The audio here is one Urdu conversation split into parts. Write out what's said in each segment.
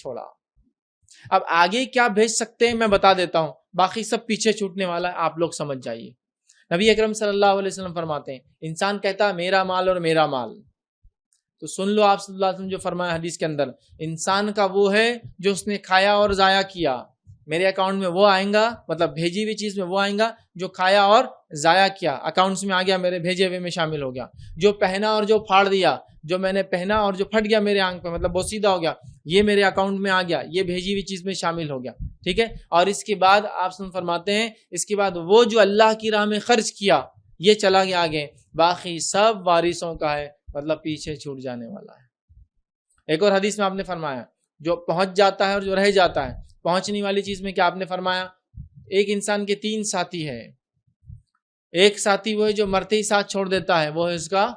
چھوڑا. اب آگے کیا بھیج سکتے ہیں میں بتا دیتا ہوں, باقی سب پیچھے چھوٹنے والا ہے, آپ لوگ سمجھ جائیے. نبی اکرم صلی اللہ علیہ وسلم فرماتے ہیں انسان کہتا ہے میرا مال اور میرا مال, تو سن لو آپ صلی اللہ علیہ وسلم جو فرمایا حدیث کے اندر, انسان کا وہ ہے جو اس نے کھایا اور ضائع کیا, میرے اکاؤنٹ میں وہ آئیں گا, مطلب بھیجی ہوئی چیز میں وہ آئیں گا جو کھایا اور ضائع کیا, اکاؤنٹس میں آ گیا, میرے بھیجے ہوئے میں شامل ہو گیا. جو پہنا اور جو پھاڑ دیا, جو میں نے پہنا اور جو پھٹ گیا میرے آنکھ پہ, مطلب وہ سیدھا ہو گیا, یہ میرے اکاؤنٹ میں آ گیا, یہ بھیجی ہوئی چیز میں شامل ہو گیا. ٹھیک ہے. اور اس کے بعد آپ فرماتے ہیں اس کے بعد وہ جو اللہ کی راہ میں خرچ کیا یہ چلا گیا آگے, باقی سب وارثوں کا ہے, مطلب پیچھے چھوٹ جانے والا ہے. ایک اور حدیث میں آپ نے فرمایا جو پہنچ جاتا ہے اور جو رہ جاتا ہے, پہنچنے والی چیز میں کیا آپ نے فرمایا, ایک انسان کے 3 ساتھی ہے. ایک ساتھی وہ ہے جو مرتے ہی ساتھ چھوڑ دیتا ہے, وہ ہے اس کا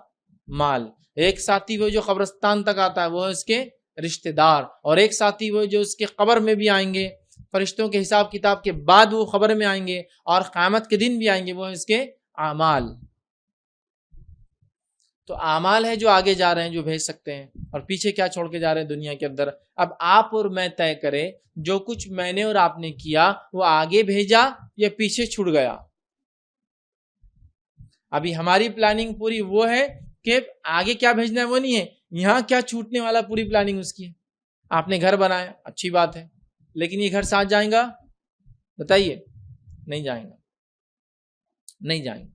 مال. ایک ساتھی وہ جو قبرستان تک آتا ہے, وہ ہے اس کے رشتہ دار. اور ایک ساتھی وہ جو اس کے قبر میں بھی آئیں گے, فرشتوں کے حساب کتاب کے بعد وہ قبر میں آئیں گے, اور قیامت کے دن بھی آئیں گے, وہ ہے اس کے اعمال. تو اعمال ہے جو آگے جا رہے ہیں, جو بھیج سکتے ہیں, اور پیچھے کیا چھوڑ کے جا رہے ہیں دنیا کے اندر. اب آپ اور میں طے کریں جو کچھ میں نے اور آپ نے کیا وہ آگے بھیجا یا پیچھے چھوڑ گیا. ابھی ہماری پلاننگ پوری وہ ہے کہ آگے کیا بھیجنا ہے وہ نہیں ہے, یہاں کیا چھوٹنے والا پوری پلاننگ اس کی ہے. آپ نے گھر بنایا, اچھی بات ہے, لیکن یہ گھر ساتھ جائیں گا, بتائیے, نہیں جائیں گا. نہیں جائیں گا.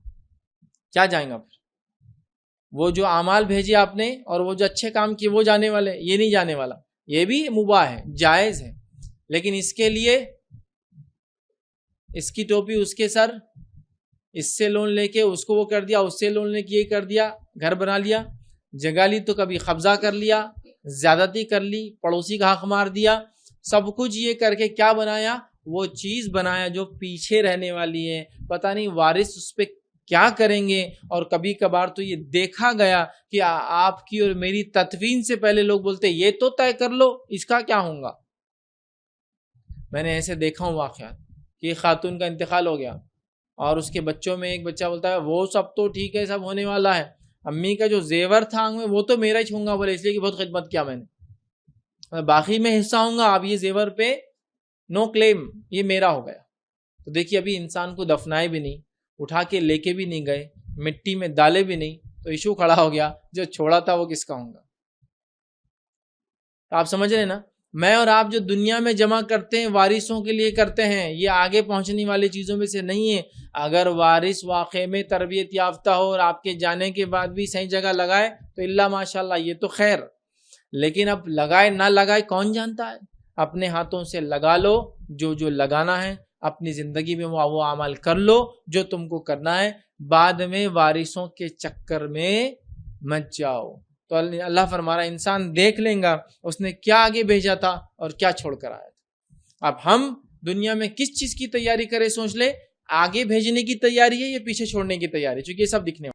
کیا جائیں گا پھر؟ وہ جو اعمال بھیجے آپ نے اور وہ جو اچھے کام کیے وہ جانے والے, یہ نہیں جانے والا. یہ بھی مباح ہے, جائز ہے, لیکن اس کے لیے اس کی ٹوپی اس کے سر, اس سے لون لے کے اس کو وہ کر دیا, اس سے لون لے کے یہ کر دیا, گھر بنا لیا, جگہ لی تو کبھی قبضہ کر لیا, زیادتی کر لی, پڑوسی کا حق مار دیا, سب کچھ یہ کر کے کیا بنایا, وہ چیز بنایا جو پیچھے رہنے والی ہے. پتہ نہیں وارث اس پہ کیا کریں گے. اور کبھی کبھار تو یہ دیکھا گیا کہ آپ کی اور میری تدفین سے پہلے لوگ بولتے یہ تو طے کر لو اس کا کیا ہوگا. میں نے ایسے دیکھا ہوں واقعات کہ ایک خاتون کا انتقال ہو گیا اور اس کے بچوں میں ایک بچہ بولتا ہے وہ سب تو ٹھیک ہے, سب ہونے والا ہے, امی کا جو زیور تھا آنکھ میں وہ تو میرا ہی چھوں گا, بولے اس لیے کہ بہت خدمت کیا میں نے, باقی میں حصہ ہوں گا, اب یہ زیور پہ نو کلیم, یہ میرا ہو گیا. تو دیکھیے ابھی انسان کو دفنائے بھی نہیں, اٹھا کے لے کے بھی نہیں گئے, مٹی میں ڈالے بھی نہیں, تو ایشو کھڑا ہو گیا جو چھوڑا تھا وہ کس کا ہوگا. آپ سمجھ رہے نا, میں اور آپ جو دنیا میں جمع کرتے ہیں وارثوں کے لیے کرتے ہیں, یہ آگے پہنچنے والی چیزوں میں سے نہیں ہے. اگر وارث واقع میں تربیت یافتہ ہو اور آپ کے جانے کے بعد بھی صحیح جگہ لگائے تو اللہ ماشاءاللہ یہ تو خیر, لیکن اب لگائے نہ لگائے کون جانتا ہے. اپنے ہاتھوں سے لگا لو جو لگانا ہے, اپنی زندگی میں وہ عمل کر لو جو تم کو کرنا ہے, بعد میں وارثوں کے چکر میں مت جاؤ. تو اللہ فرما رہا ہے انسان دیکھ لیں گا اس نے کیا آگے بھیجا تھا اور کیا چھوڑ کر آیا تھا. اب ہم دنیا میں کس چیز کی تیاری کریں, سوچ لے, آگے بھیجنے کی تیاری ہے یا پیچھے چھوڑنے کی تیاری, چونکہ یہ سب دکھنے